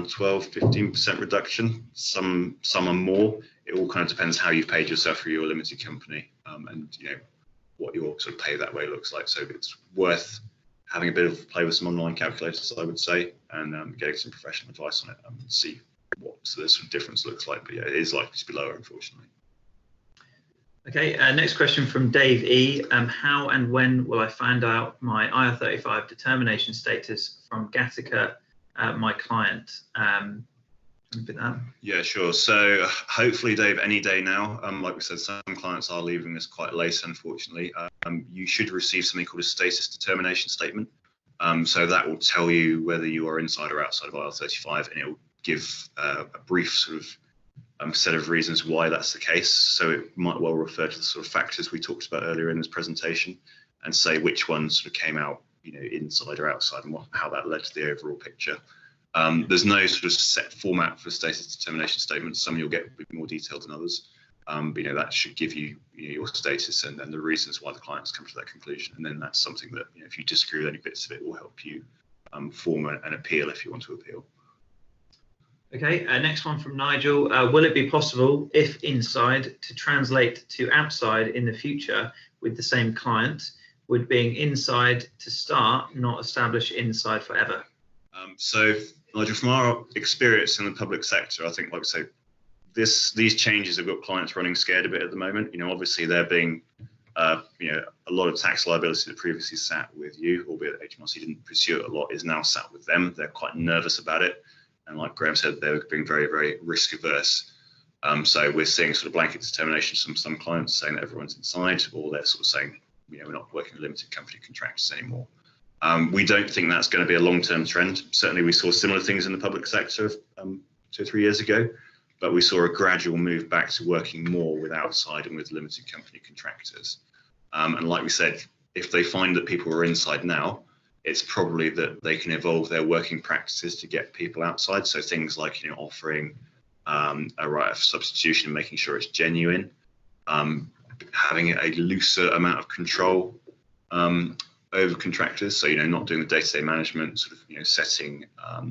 around 12-15% reduction. Some are more. It all kind of depends how you've paid yourself through your limited company, and what your sort of pay that way looks like. So it's worth having a bit of play with some online calculators, I would say, and getting some professional advice on it and see what the sort of difference looks like. But yeah, it is likely to be lower, unfortunately. Okay, next question from Dave E. How and when will I find out my IR35 determination status from Gattaca, my client? Yeah, sure. So hopefully, Dave, any day now. Like we said, some clients are leaving us quite late, unfortunately. You should receive something called a status determination statement. So that will tell you whether you are inside or outside of IR35, and it will give a brief sort of set of reasons why that's the case. So it might well refer to the sort of factors we talked about earlier in this presentation and say which ones sort of came out, inside or outside, and how that led to the overall picture. There's no sort of set format for status determination statements. Some you'll get a bit more detailed than others. But that should give you, your status and the reasons why the client's come to that conclusion. And then that's something that, if you disagree with any bits of it, will help you form an appeal if you want to appeal. Okay, next one from Nigel. Will it be possible, if inside, to translate to outside in the future with the same client? Would being inside to start not establish inside forever? So, Nigel, from our experience in the public sector, I think, like I say, these changes have got clients running scared a bit at the moment. Obviously they're being, a lot of tax liability that previously sat with you, albeit HMRC didn't pursue it a lot, is now sat with them. They're quite nervous about it. And like Graham said, they're being very, very risk averse. So we're seeing sort of blanket determinations from some clients saying that everyone's inside, or they're sort of saying, we're not working with limited company contractors anymore. We don't think that's going to be a long-term trend. Certainly we saw similar things in the public sector 2 or 3 years ago, but we saw a gradual move back to working more with outside and with limited company contractors. And like we said, if they find that people are inside now, it's probably that they can evolve their working practices to get people outside. So things like, offering a right of substitution and making sure it's genuine, having a looser amount of control over contractors. So, not doing the day-to-day management, sort of, setting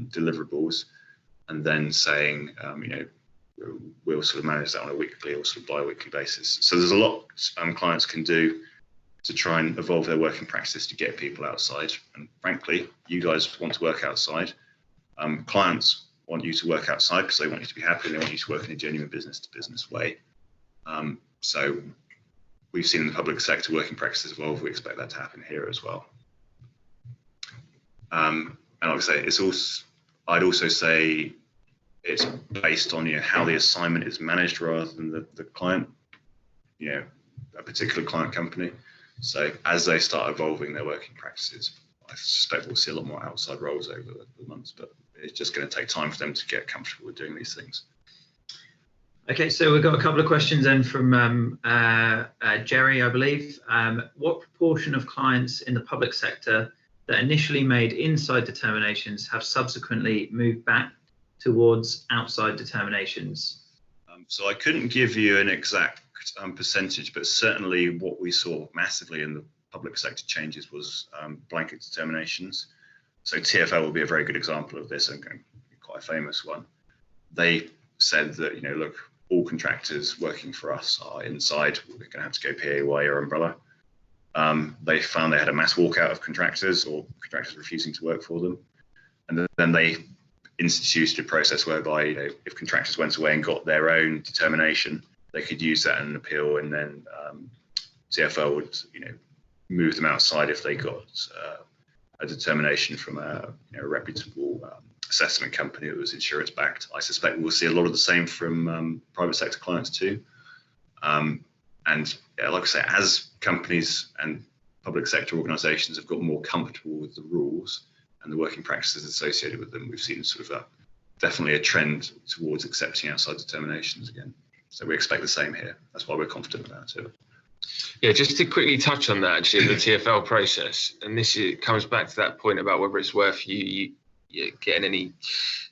deliverables and then saying, we'll sort of manage that on a weekly or sort of bi-weekly basis. So there's a lot clients can do to try and evolve their working practices to get people outside. And frankly, you guys want to work outside. Clients want you to work outside because they want you to be happy and they want you to work in a genuine business-to-business way. So we've seen in the public sector working practices evolve. We expect that to happen here as well. And like I say, I'd also say it's based on how the assignment is managed rather than the client, a particular client company. So as they start evolving their working practices, I suspect we'll see a lot more outside roles over the months, but it's just going to take time for them to get comfortable with doing these things. Okay, so we've got a couple of questions then from Jerry, I believe. What proportion of clients in the public sector that initially made inside determinations have subsequently moved back towards outside determinations? So I couldn't give you an exact percentage, but certainly what we saw massively in the public sector changes was blanket determinations. So TfL will be a very good example of this and quite a famous one. They said that, look, all contractors working for us are inside. We're going to have to go PAYE or umbrella. They found they had a mass walkout of contractors or contractors refusing to work for them. And then they instituted a process whereby, if contractors went away and got their own determination, they could use that in an appeal, and then TfL would, move them outside if they got a determination from a reputable assessment company that was insurance backed. I suspect we'll see a lot of the same from private sector clients too. And like I say, as companies and public sector organisations have got more comfortable with the rules and the working practices associated with them, we've seen sort of definitely a trend towards accepting outside determinations again. So we expect the same here. That's why we're confident about it. Yeah, just to quickly touch on that, actually, the TfL process, and comes back to that point about whether it's worth you getting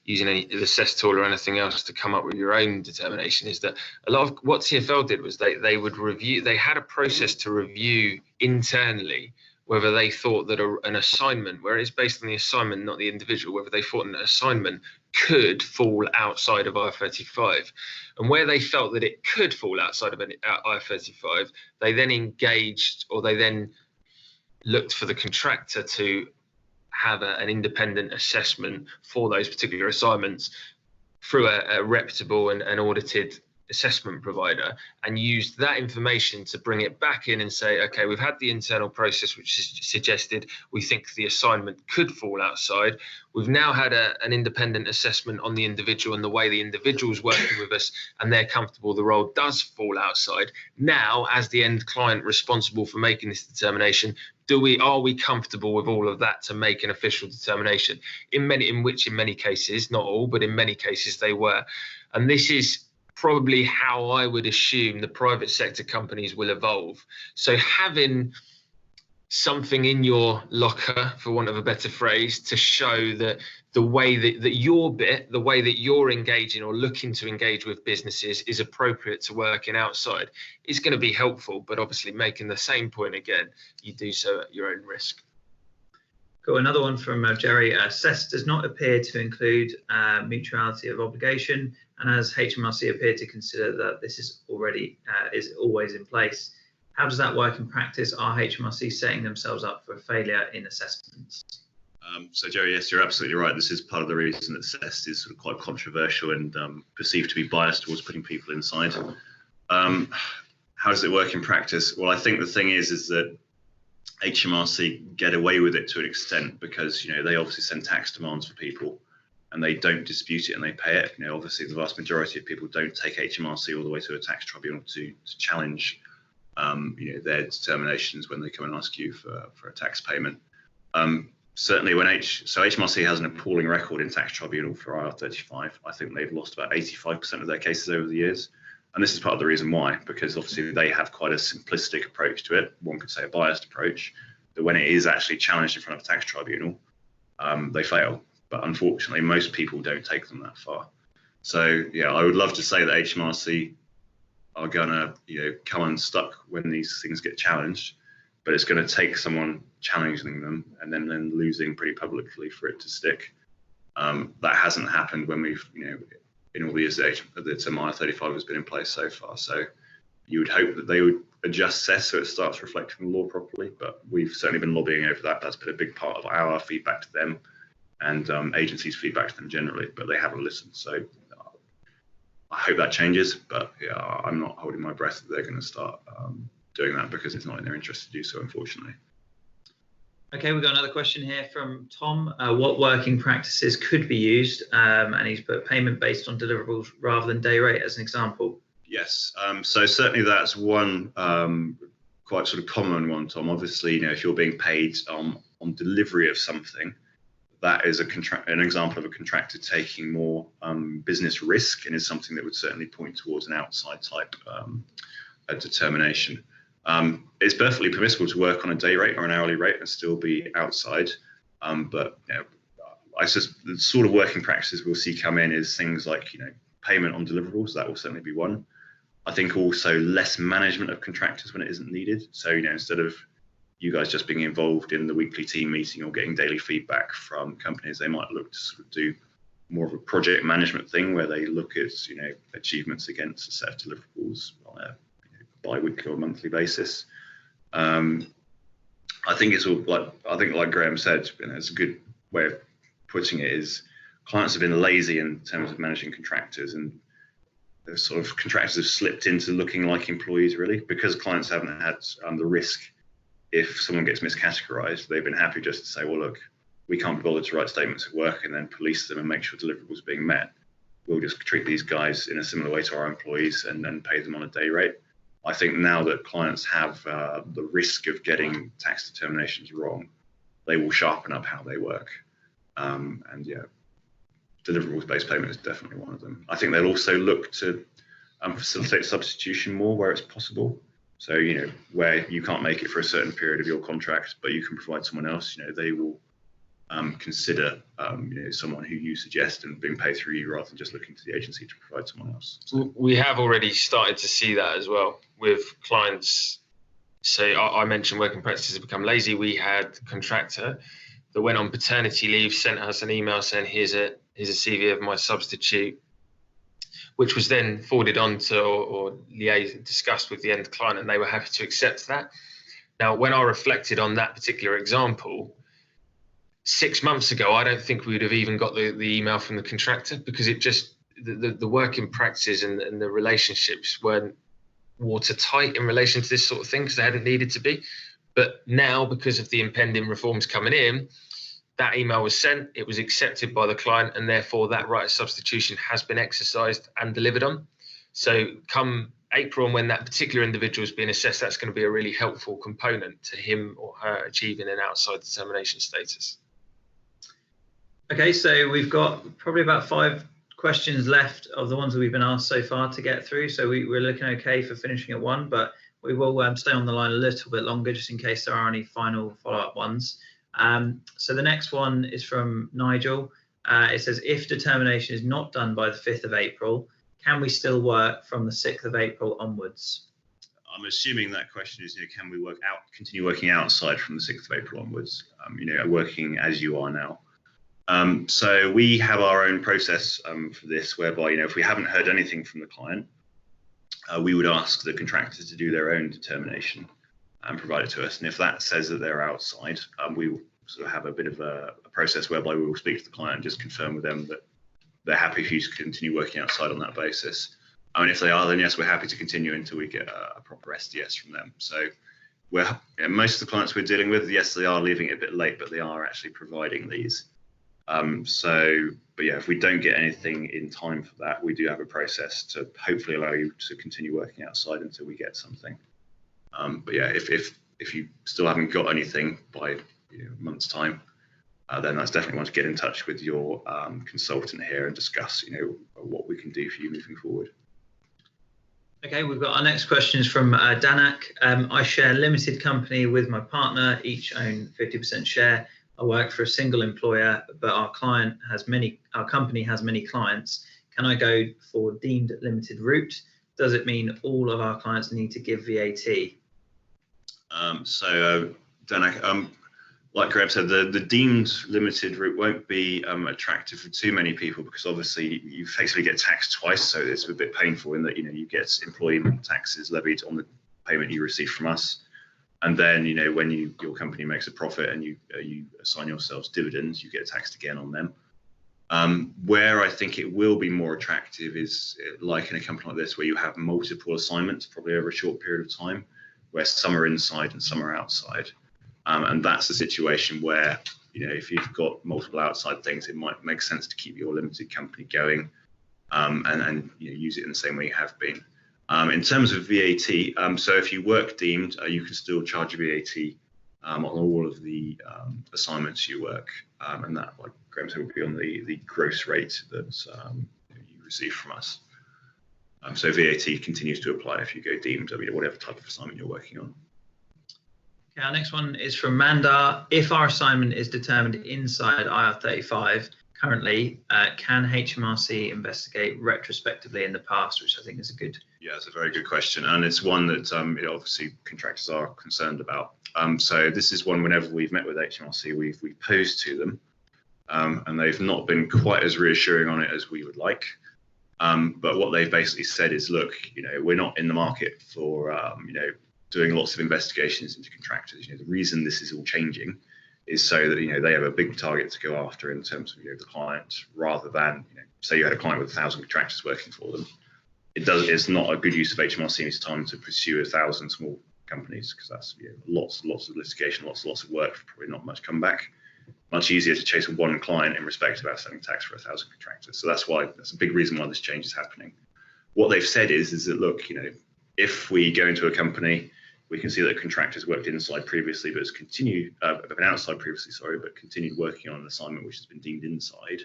using the assess tool or anything else to come up with your own determination, is that a lot of what TfL did was they would review, they had a process to review internally whether they thought that an assignment, where it's based on the assignment, not the individual, whether they thought an assignment could fall outside of IR35. And where they felt that it could fall outside of IR35, they then engaged, or they then looked for the contractor to have an independent assessment for those particular assignments through a reputable and audited assessment provider, and used that information to bring it back in and say, okay, we've had the internal process which is suggested we think the assignment could fall outside. We've now had an independent assessment on the individual and the way the individual's working with us, and they're comfortable the role does fall outside. Now, as the end client responsible for making this determination, are we comfortable with all of that to make an official determination? In many cases, not all, but in many cases they were. And this is probably how I would assume the private sector companies will evolve. So having something in your locker, for want of a better phrase, to show that the way that your bit, the way that you're engaging or looking to engage with businesses is appropriate to working outside, is going to be helpful. But obviously, making the same point again, you do so at your own risk. Cool. Another one from Jerry. CES does not appear to include mutuality of obligation, and as HMRC appear to consider that this is always in place. How does that work in practice? Are HMRC setting themselves up for a failure in assessments? So Jerry, yes, you're absolutely right. This is part of the reason that CES is sort of quite controversial and perceived to be biased towards putting people inside. How does it work in practice? Well, I think the thing is that HMRC get away with it to an extent because, you know, they obviously send tax demands for people and they don't dispute it and they pay it. You know, obviously the vast majority of people don't take HMRC all the way to a tax tribunal to challenge you know, their determinations when they come and ask you for a tax payment. Certainly so HMRC has an appalling record in tax tribunal for IR35. I think they've lost about 85% of their cases over the years. And this is part of the reason why, because obviously they have quite a simplistic approach to it. One could say a biased approach, that when it is actually challenged in front of a tax tribunal, they fail. But unfortunately, most people don't take them that far. So yeah, I would love to say that HMRC are gonna, you know, come unstuck when these things get challenged, but it's going to take someone challenging them and then losing pretty publicly for it to stick. That hasn't happened when we've, you know, in all the years that IR35 has been in place so far. So you would hope that they would adjust CES so it starts reflecting the law properly, but we've certainly been lobbying over that. That's been a big part of our feedback to them and agencies' feedback to them generally, but they haven't listened. So I hope that changes, but yeah, I'm not holding my breath that they're going to start doing that because it's not in their interest to do so, unfortunately. Okay, we've got another question here from Tom. What working practices could be used? And he's put payment based on deliverables rather than day rate as an example. Yes, so certainly that's one quite sort of common one, Tom. Obviously, you know, if you're being paid on delivery of something, that is an example of a contractor taking more business risk and is something that would certainly point towards an outside type determination. It's perfectly permissible to work on a day rate or an hourly rate and still be outside, but you know, I suppose the sort of working practices we'll see come in is things like, you know, payment on deliverables. That will certainly be one. I think also less management of contractors when it isn't needed. So, you know, instead of you guys just being involved in the weekly team meeting or getting daily feedback from companies, they might look to sort of do more of a project management thing where they look at, you know, achievements against a set of deliverables on a bi-weekly or monthly basis. I think it's all like Graham said, you know, it's a good way of putting it is clients have been lazy in terms of managing contractors, and the sort of contractors have slipped into looking like employees really because clients haven't had the risk. If someone gets miscategorized, they've been happy just to say, well, look, we can't be bothered to write statements of work and then police them and make sure deliverables are being met. We'll just treat these guys in a similar way to our employees and then pay them on a day rate. I think now that clients have the risk of getting tax determinations wrong, they will sharpen up how they work. And yeah, deliverables-based payment is definitely one of them. I think they'll also look to facilitate substitution more where it's possible. So, you know, where you can't make it for a certain period of your contract, but you can provide someone else, you know, they will consider, you know, someone who you suggest and being paid through you rather than just looking to the agency to provide someone else. So. We have already started to see that as well with clients. So I mentioned working practices have become lazy. We had a contractor that went on paternity leave, sent us an email saying, here's here's a CV of my substitute, which was then forwarded on to or liaised and discussed with the end client, and they were happy to accept that. Now, when I reflected on that particular example, 6 months ago, I don't think we would have even got the email from the contractor, because it just, the working practices and the relationships weren't watertight in relation to this sort of thing, because they hadn't needed to be. But now, because of the impending reforms coming in, that email was sent, it was accepted by the client, and therefore that right of substitution has been exercised and delivered on. So come April, and when that particular individual is being assessed, that's going to be a really helpful component to him or her achieving an outside determination status. Okay, so we've got probably about 5 questions left of the ones that we've been asked so far to get through. So we're looking okay for finishing at 1, but we will stay on the line a little bit longer just in case there are any final follow-up ones. So the next one is from Nigel. It says, if determination is not done by the 5th of April, can we still work from the 6th of April onwards? I'm assuming that question is, can we continue working outside from the 6th of April onwards, working as you are now? So we have our own process for this, whereby, if we haven't heard anything from the client, we would ask the contractor to do their own determination and provide it to us. And if that says that they're outside, we will sort of have a bit of a process whereby we will speak to the client and just confirm with them that they're happy for you to continue working outside on that basis. And if they are, then yes, we're happy to continue until we get a proper SDS from them. So most of the clients we're dealing with, yes, they are leaving it a bit late, but they are actually providing these. But yeah, if we don't get anything in time for that, we do have a process to hopefully allow you to continue working outside until we get something. But yeah, if you still haven't got anything by a month's time, then that's definitely one to get in touch with your consultant here and discuss, what we can do for you moving forward. Okay, we've got our next questions from Danak. I share a limited company with my partner, each own 50% share. I work for a single employer, but our company has many clients. Can I go for deemed limited route? Does it mean all of our clients need to give VAT? Danak, like Graham said, the deemed limited route won't be attractive for too many people, because obviously you effectively get taxed twice, so it's a bit painful in that you get employment taxes levied on the payment you receive from us, and then when your company makes a profit and you assign yourselves dividends, you get taxed again on them. Where I think it will be more attractive is like in a company like this, where you have multiple assignments, probably over a short period of time, where some are inside and some are outside. And that's the situation where, if you've got multiple outside things, it might make sense to keep your limited company going and use it in the same way you have been. In terms of VAT, so if you work deemed, you can still charge VAT on all of the assignments you work. And that, like Graham said, will be on the gross rate that you receive from us. So VAT continues to apply if you go deemed, whatever type of assignment you're working on. Okay, our next one is from Mandar. If our assignment is determined inside IR35 currently, can HMRC investigate retrospectively in the past, which I think is a good... Yeah, it's a very good question. And it's one that obviously contractors are concerned about. So this is one, whenever we've met with HMRC, we've posed to them, and they've not been quite as reassuring on it as we would like. But what they've basically said is, look, we're not in the market for, doing lots of investigations into contractors. The reason this is all changing is so that, they have a big target to go after in terms of, the client, rather than, say you had a client with 1,000 contractors working for them. It's not a good use of HMRC's time to pursue 1,000 small companies, because that's lots of litigation, lots of work, for probably not much comeback. Much easier to chase one client in respect of outstanding tax for 1,000 contractors. So that's a big reason why this change is happening. What they've said is that, look, if we go into a company, we can see that contractors worked inside previously, but has continued, been outside previously, sorry, but continued working on an assignment which has been deemed inside.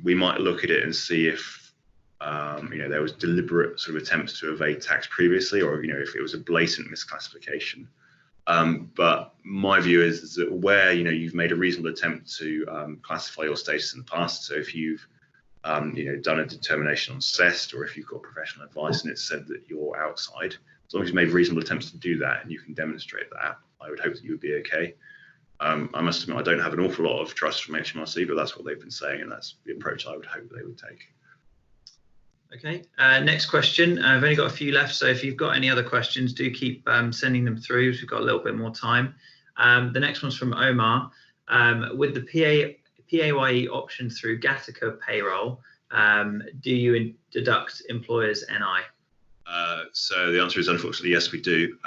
We might look at it and see if there was deliberate sort of attempts to evade tax previously, or if it was a blatant misclassification. But my view is that where you've made a reasonable attempt to classify your status in the past, so if you've done a determination on CEST, or if you've got professional advice and it's said that you're outside, as long as you've made reasonable attempts to do that and you can demonstrate that, I would hope that you would be okay. I must admit, I don't have an awful lot of trust from HMRC, but that's what they've been saying, and that's the approach I would hope they would take. Okay, next question. I've only got a few left, so if you've got any other questions, do keep sending them through. We've got a little bit more time. The next one's from Omar. With the PAYE option through Gattaca payroll, do you deduct employers' NI? So the answer is unfortunately yes, we do.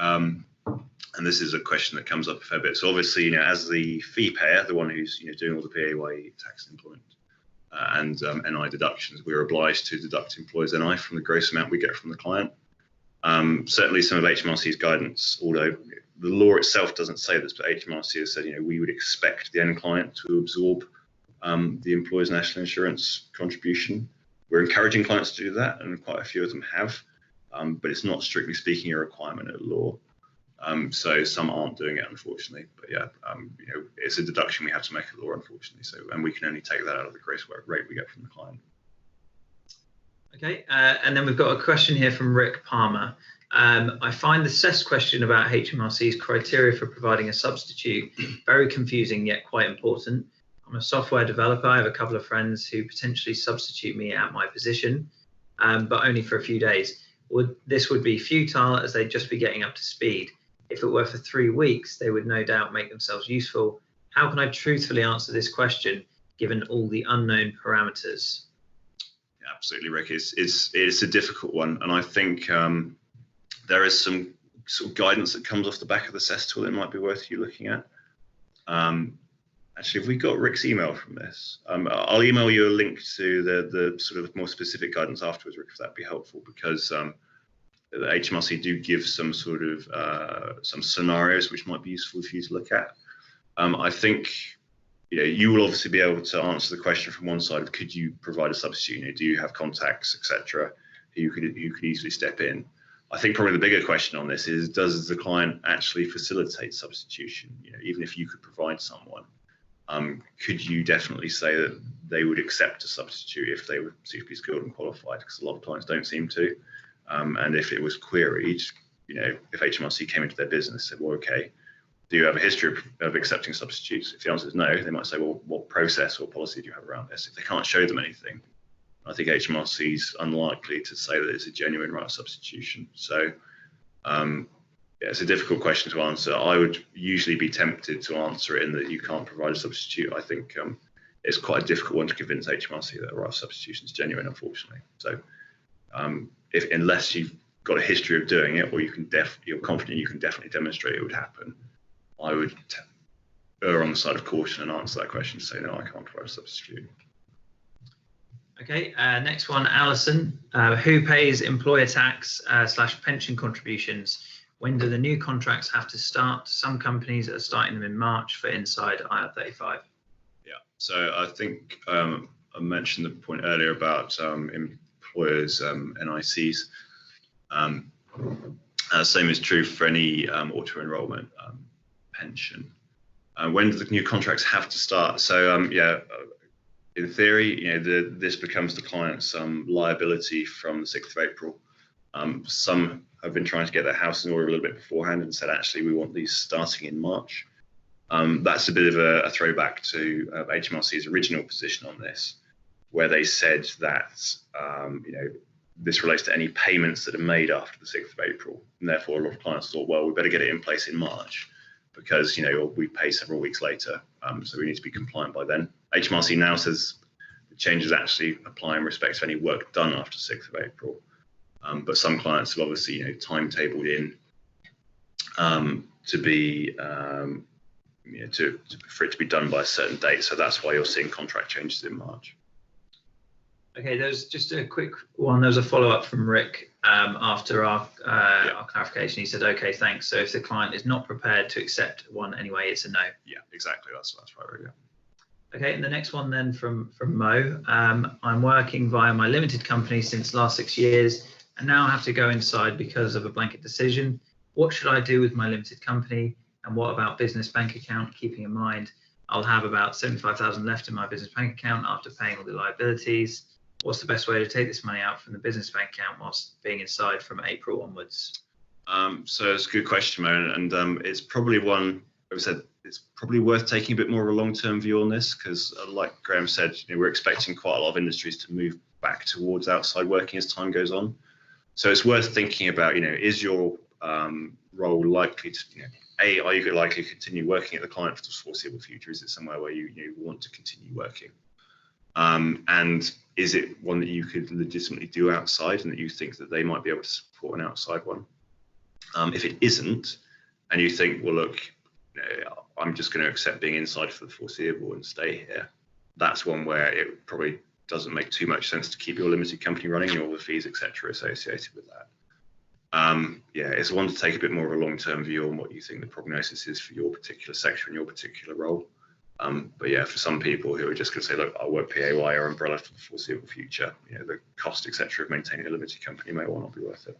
And this is a question that comes up a fair bit. So obviously, as the fee payer, the one who's doing all the PAYE tax and employment and NI deductions, we're obliged to deduct employers' NI from the gross amount we get from the client. Certainly, some of HMRC's guidance, although the law itself doesn't say this, but HMRC has said we would expect the end client to absorb the employer's national insurance contribution. We're encouraging clients to do that, and quite a few of them have, but it's not strictly speaking a requirement of law. So some aren't doing it, unfortunately. But yeah, it's a deduction we have to make at law, unfortunately. So, and we can only take that out of the gross work rate we get from the client. Okay, and then we've got a question here from Rick Palmer. I find the CES question about HMRC's criteria for providing a substitute very confusing yet quite important. I'm a software developer. I have a couple of friends who potentially substitute me at my position, but only for a few days. This would be futile as they'd just be getting up to speed. If it were for 3 weeks, they would no doubt make themselves useful. How can I truthfully answer this question given all the unknown parameters? Yeah, absolutely, Rick. It's a difficult one, and I think there is some sort of guidance that comes off the back of the CES tool that might be worth you looking at. Actually, have we got Rick's email from this? I'll email you a link to the sort of more specific guidance afterwards, Rick, if that'd be helpful, because the HMRC do give some sort of some scenarios which might be useful for you to look at. I think you will obviously be able to answer the question from one side of could you provide a substitute? Do you have contacts, etc., who could easily step in? I think probably the bigger question on this is, does the client actually facilitate substitution? Even if you could provide someone, could you definitely say that they would accept a substitute if they were suitably skilled and qualified? Because a lot of clients don't seem to. And if it was queried, if HMRC came into their business and said, well, okay, do you have a history of accepting substitutes? If the answer is no, they might say, well, what process or policy do you have around this? If they can't show them anything, I think HMRC is unlikely to say that it's a genuine right of substitution. So it's a difficult question to answer. I would usually be tempted to answer it in that you can't provide a substitute. I think it's quite a difficult one to convince HMRC that a right of substitution is genuine, unfortunately. So unless you've got a history of doing it, or you're confident you can definitely demonstrate it would happen, I would err on the side of caution and answer that question and say, no, I can't provide a substitute. Okay, next one, Alison. Who pays employer tax / pension contributions? When do the new contracts have to start? Some companies are starting them in March for inside IR35. Yeah, so I think I mentioned the point earlier about employers' NICs. Same is true for any auto-enrollment pension. When do the new contracts have to start? So in theory, this becomes the client's liability from the 6th of April. Some have been trying to get their house in order a little bit beforehand and said, actually, we want these starting in March. That's a bit of a throwback to HMRC's original position on this, where they said that this relates to any payments that are made after the 6th of April. And therefore, a lot of clients thought, well, we better get it in place in March because, we pay several weeks later. So we need to be compliant by then. HMRC now says the changes actually apply in respect to any work done after 6th of April. But some clients have obviously, timetabled in to be, for it to be done by a certain date. So that's why you're seeing contract changes in March. Okay, there's just a quick one. There was a follow-up from Rick after our clarification. He said, okay, thanks. So if the client is not prepared to accept one anyway, it's a no. Yeah, exactly. That's right, yeah. Okay, and the next one then from Mo. I'm working via my limited company since the last 6 years and now have to go inside because of a blanket decision. What should I do with my limited company? And what about business bank account, keeping in mind I'll have about 75,000 left in my business bank account after paying all the liabilities. What's the best way to take this money out from the business bank account whilst being inside from April onwards? So it's a good question, Mo, and it's probably one I said, it's probably worth taking a bit more of a long-term view on this, because like Graham said, we're expecting quite a lot of industries to move back towards outside working as time goes on. So it's worth thinking about, is your role likely to, are you likely to continue working at the client for the foreseeable future? Is it somewhere where you want to continue working? And is it one that you could legitimately do outside, and that you think that they might be able to support an outside one? If it isn't, and you think, well, look, I'm just going to accept being inside for the foreseeable and stay here, that's one where it probably doesn't make too much sense to keep your limited company running and all the fees, etc., associated with that. It's one to take a bit more of a long-term view on what you think the prognosis is for your particular sector and your particular role. But yeah, for some people who are just going to say, look, I'll work PAY or umbrella for the foreseeable future, the cost, etc., of maintaining a limited company may well not be worth it.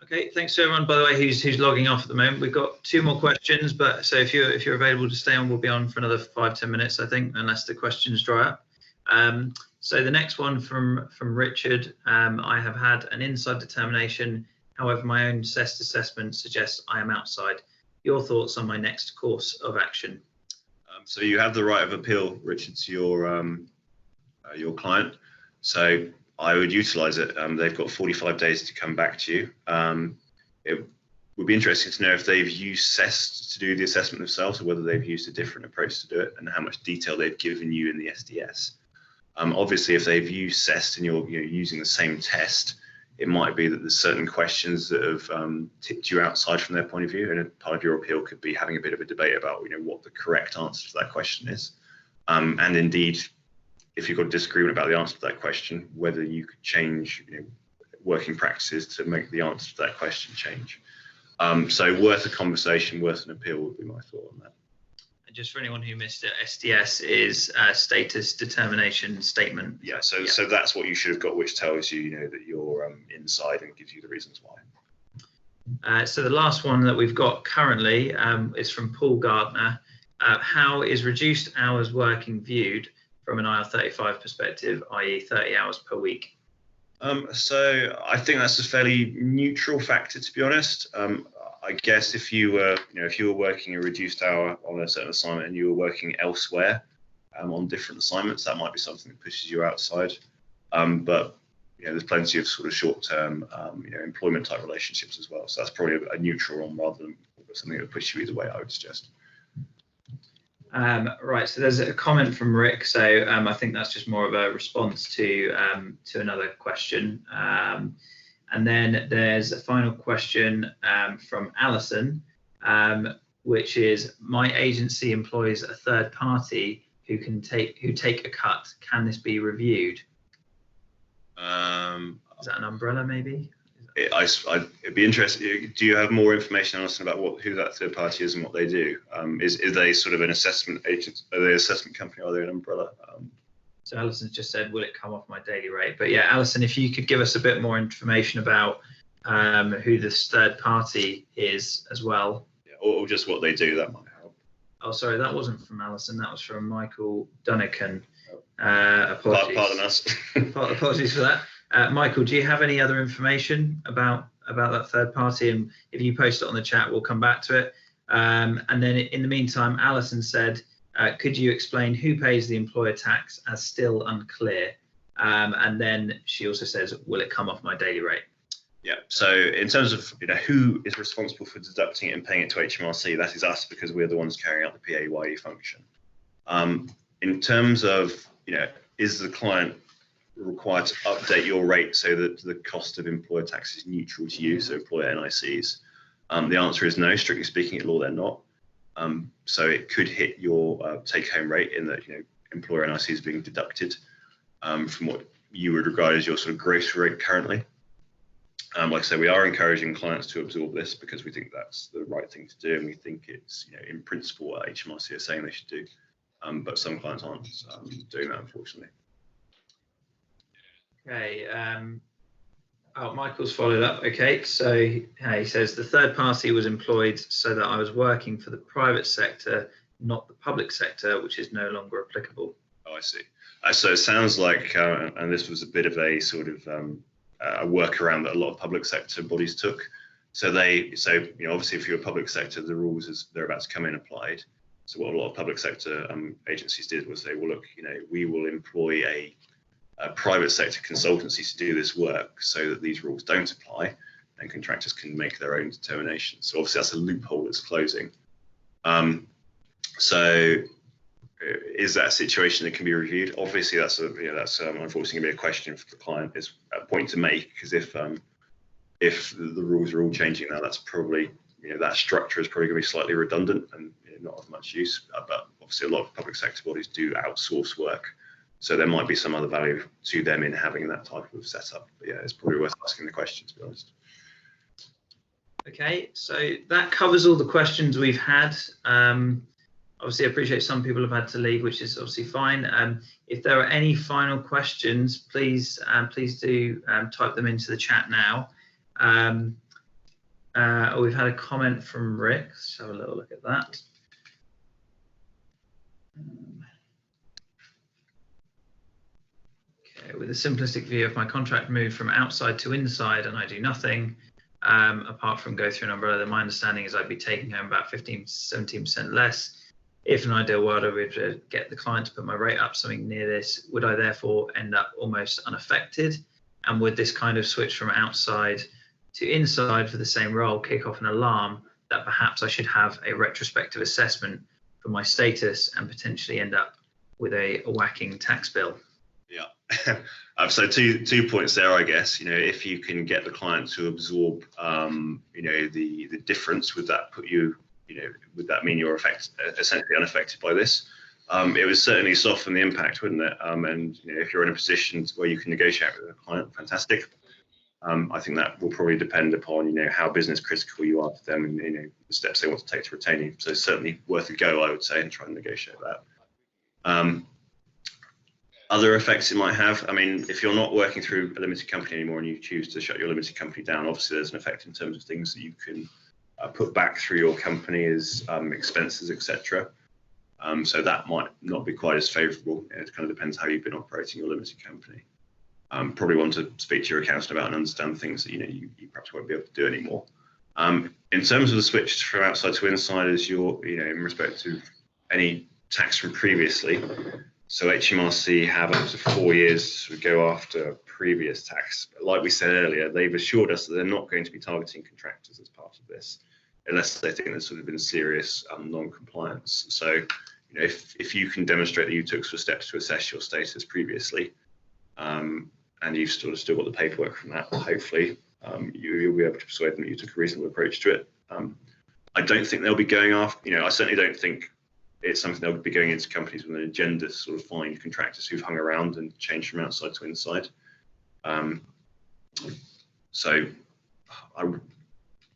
Okay, thanks to everyone, by the way, who's logging off at the moment. We've got 2 more questions, but so if you're available to stay on, we'll be on for another 5-10 minutes, I think, unless the questions dry up. So the next one from Richard, I have had an inside determination. However, my own CEST assessment suggests I am outside. Your thoughts on my next course of action? So you have the right of appeal, Richard, to your client. So I would utilise it. They've got 45 days to come back to you. It would be interesting to know if they've used CEST to do the assessment themselves, or whether they've used a different approach to do it, and how much detail they've given you in the SDS. Obviously, if they've used CEST and you're using the same test, it might be that there's certain questions that have tipped you outside from their point of view, and a part of your appeal could be having a bit of a debate about what the correct answer to that question is, and indeed, if you've got a disagreement about the answer to that question, whether you could change working practices to make the answer to that question change. So worth a conversation, worth an appeal would be my thought on that. And just for anyone who missed it, SDS is status determination statement. Yeah, so that's what you should have got, which tells you, that you're inside and gives you the reasons why. So the last one that we've got currently is from Paul Gardner. How is reduced hours working viewed from an IR35 perspective, i.e. 30 hours per week? So I think that's a fairly neutral factor, to be honest. I guess if you were working a reduced hour on a certain assignment and you were working elsewhere on different assignments, that might be something that pushes you outside. But there's plenty of sort of short-term employment type relationships as well. So that's probably a neutral one rather than something that pushes you either way, I would suggest. Right, so there's a comment from Rick. So I think that's just more of a response to another question. And then there's a final question from Alison, which is, my agency employs a third party who take a cut. Can this be reviewed? Is that an umbrella maybe? It'd be interesting. Do you have more information, Alison, about who that third party is and what they do? Is they sort of an assessment agent? Are they an assessment company? Or are they an umbrella? So Alison's just said, will it come off my daily rate? But yeah, Alison, if you could give us a bit more information about who this third party is as well. Yeah, or just what they do, that might help. Oh, sorry, that wasn't from Alison. That was from Michael Dunnican. Apologies. Pardon us. Apologies for that. Michael, do you have any other information about that third party? And if you post it on the chat, we'll come back to it. And then in the meantime, Alison said, could you explain who pays the employer tax as still unclear? And then she also says, will it come off my daily rate? Yeah, so in terms of who is responsible for deducting it and paying it to HMRC, that is us, because we're the ones carrying out the PAYE function. In terms of, is the client required to update your rate so that the cost of employer tax is neutral to you, so employer NICs? The answer is no. Strictly speaking, at law, they're not. So it could hit your take-home rate in that employer NIC is being deducted from what you would regard as your sort of gross rate currently. Like I say, we are encouraging clients to absorb this because we think that's the right thing to do, and we think it's in principle what HMRC are saying they should do. But some clients aren't doing that, unfortunately. Okay. Oh, Michael's followed up. Okay, so he says the third party was employed so that I was working for the private sector, not the public sector, which is no longer applicable. Oh, I see. So it sounds like, and this was a bit of a sort of a workaround that a lot of public sector bodies took. So obviously, if you're a public sector, the rules as they're about to come in applied. So what a lot of public sector agencies did was say, well, look, we will employ a private sector consultancy to do this work so that these rules don't apply, and contractors can make their own determinations. So obviously that's a loophole that's closing. So is that a situation that can be reviewed? Obviously that's unfortunately going to be a question for the client, is a point to make, because if the rules are all changing now, that's probably, that structure is probably going to be slightly redundant and not of much use. But obviously a lot of public sector bodies do outsource work, so there might be some other value to them in having that type of setup. But yeah, it's probably worth asking the question, to be honest. Okay, so that covers all the questions we've had. Obviously, I appreciate some people have had to leave, which is obviously fine. If there are any final questions, please do type them into the chat now. We've had a comment from Rick. Let's have a little look at that. Okay, with a simplistic view of my contract moved from outside to inside and I do nothing apart from go through an umbrella, then my understanding is I'd be taking home about 15-17% less. If in an ideal world I would get the client to put my rate up something near this, would I therefore end up almost unaffected? And would this kind of switch from outside to inside for the same role kick off an alarm that perhaps I should have a retrospective assessment for my status and potentially end up with a whacking tax bill? Yeah. So two points there, I guess. If you can get the client to absorb, the difference, would that put you, would that mean you're essentially unaffected by this? It would certainly soften the impact, wouldn't it? And if you're in a position where you can negotiate with a client, fantastic. I think that will probably depend upon how business critical you are to them, and the steps they want to take to retain you. So certainly worth a go, I would say, and try and negotiate that. Other effects it might have, if you're not working through a limited company anymore and you choose to shut your limited company down, obviously there's an effect in terms of things that you can put back through your company as expenses, etc. So that might not be quite as favourable. It kind of depends how you've been operating your limited company. Probably want to speak to your accountant about and understand things that you perhaps won't be able to do anymore. In terms of the switch from outside to inside, as in respect to any tax from previously. So HMRC have up to 4 years to go after previous tax. Like we said earlier, they've assured us that they're not going to be targeting contractors as part of this, unless they think there's sort of been serious non-compliance. So, if you can demonstrate that you took some steps to assess your status previously, and you've still got the paperwork from that, hopefully you'll be able to persuade them that you took a reasonable approach to it. I don't think they'll be going after, I certainly don't think it's something they'll be going into companies with an agenda to sort of find contractors who've hung around and changed from outside to inside. So I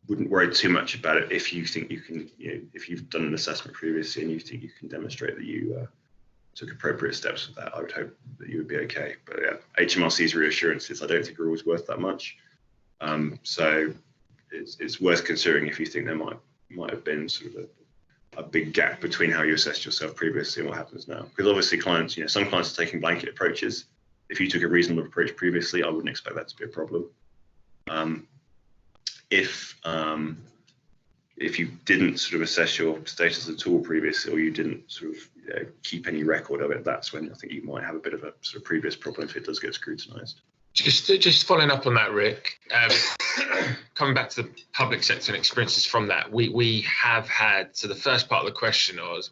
wouldn't worry too much about it if you think you can, if you've done an assessment previously and you think you can demonstrate that you took appropriate steps with that, I would hope that you would be okay. But yeah, HMRC's reassurances, I don't think are always worth that much. So it's worth considering if you think there might have been sort of a big gap between how you assessed yourself previously and what happens now. Because obviously clients, some clients are taking blanket approaches. If you took a reasonable approach previously, I wouldn't expect that to be a problem. If you didn't sort of assess your status at all previously, or you didn't sort of keep any record of it, that's when I think you might have a bit of a sort of previous problem if it does get scrutinised. Just following up on that, Rick, coming back to the public sector and experiences from that, we have had, so the first part of the question was,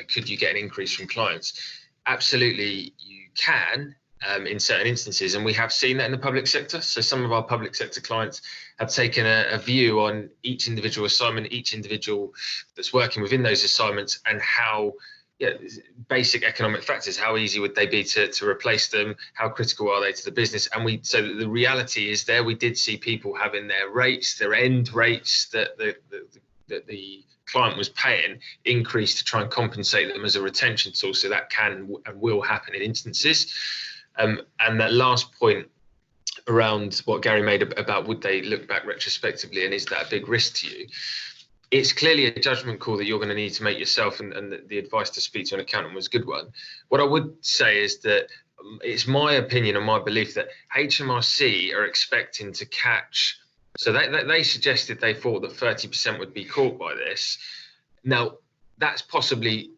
could you get an increase from clients? Absolutely, you can in certain instances, and we have seen that in the public sector. So some of our public sector clients have taken a view on each individual assignment, each individual that's working within those assignments, and how basic economic factors, how easy would they be to replace them, how critical are they to the business. And so the reality is there we did see people having their rates, their end rates that the client was paying increase to try and compensate them as a retention tool. So that can and will happen in instances. And that last point around what Gary made about would they look back retrospectively, and is that a big risk to you? It's clearly a judgment call that you're going to need to make yourself, and the advice to speak to an accountant was a good one. What I would say is that it's my opinion and my belief that HMRC are expecting to catch So they suggested they thought that 30% would be caught by this. Now, that's possibly,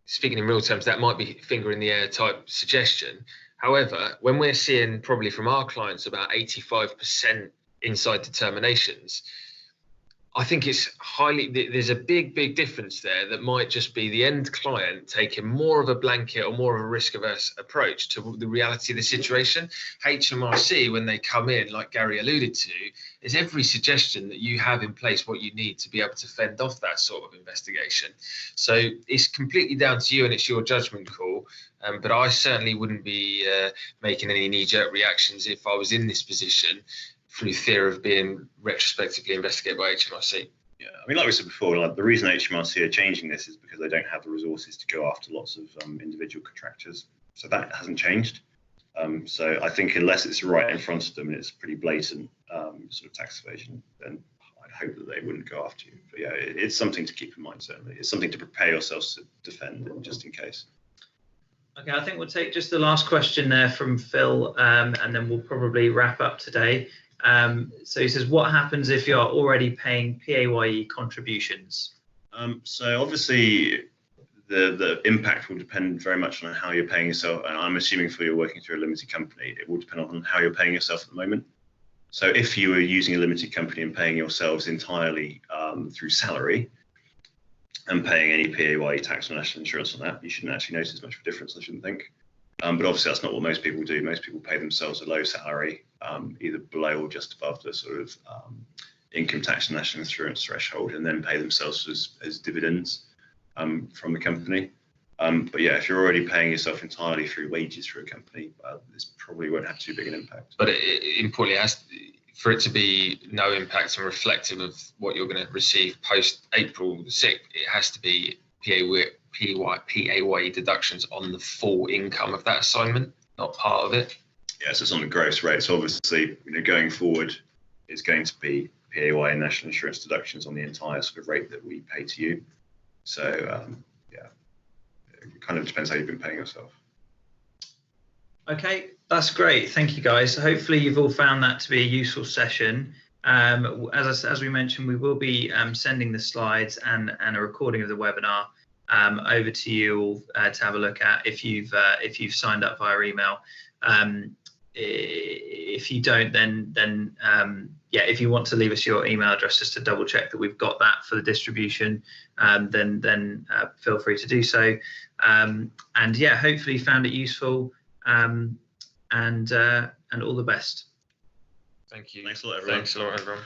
speaking in real terms, that might be finger in the air type suggestion. However, when we're seeing probably from our clients about 85% inside determinations, I think it's there's a big difference there that might just be the end client taking more of a blanket or more of a risk averse approach to the reality of the situation. HMRC, when they come in, like Gary alluded to, is every suggestion that you have in place what you need to be able to fend off that sort of investigation. So it's completely down to you and it's your judgment call. But I certainly wouldn't be making any knee-jerk reactions if I was in this position, through fear of being retrospectively investigated by HMRC. Yeah, I mean, like we said before, like the reason HMRC are changing this is because they don't have the resources to go after lots of individual contractors. So that hasn't changed. So I think unless it's right in front of them and it's pretty blatant sort of tax evasion, then I'd hope that they wouldn't go after you. But yeah, it's something to keep in mind, certainly. It's something to prepare yourselves to defend it, just in case. Okay, I think we'll take just the last question there from Phil, and then we'll probably wrap up today. So he says, what happens if you're already paying PAYE contributions? So obviously the impact will depend very much on how you're paying yourself. And I'm assuming for you're working through a limited company, it will depend on how you're paying yourself at the moment. So if you were using a limited company and paying yourselves entirely through salary and paying any PAYE tax or national insurance on that, you shouldn't actually notice much of a difference, I shouldn't think. But obviously that's not what most people do. Most people pay themselves a low salary, either below or just above the sort of income tax and national insurance threshold, and then pay themselves as dividends from the company. But yeah, if you're already paying yourself entirely through wages for a company, this probably won't have too big an impact. But importantly, for it to be no impact and reflective of what you're going to receive post April the 6th, it has to be PAYE deductions on the full income of that assignment, not part of it. Yeah, so it's on the gross rate. So obviously, going forward, it's going to be PAYE and national insurance deductions on the entire sort of rate that we pay to you. So yeah, it kind of depends how you've been paying yourself. Okay, that's great. Thank you, guys. Hopefully you've all found that to be a useful session. As we mentioned, we will be sending the slides and a recording of the webinar over to you all to have a look at if you've signed up via email. If you don't, then yeah, if you want to leave us your email address just to double check that we've got that for the distribution, then feel free to do so. And yeah, hopefully you found it useful, and all the best. Thank you. Thanks a lot, everyone. Thanks a lot, everyone.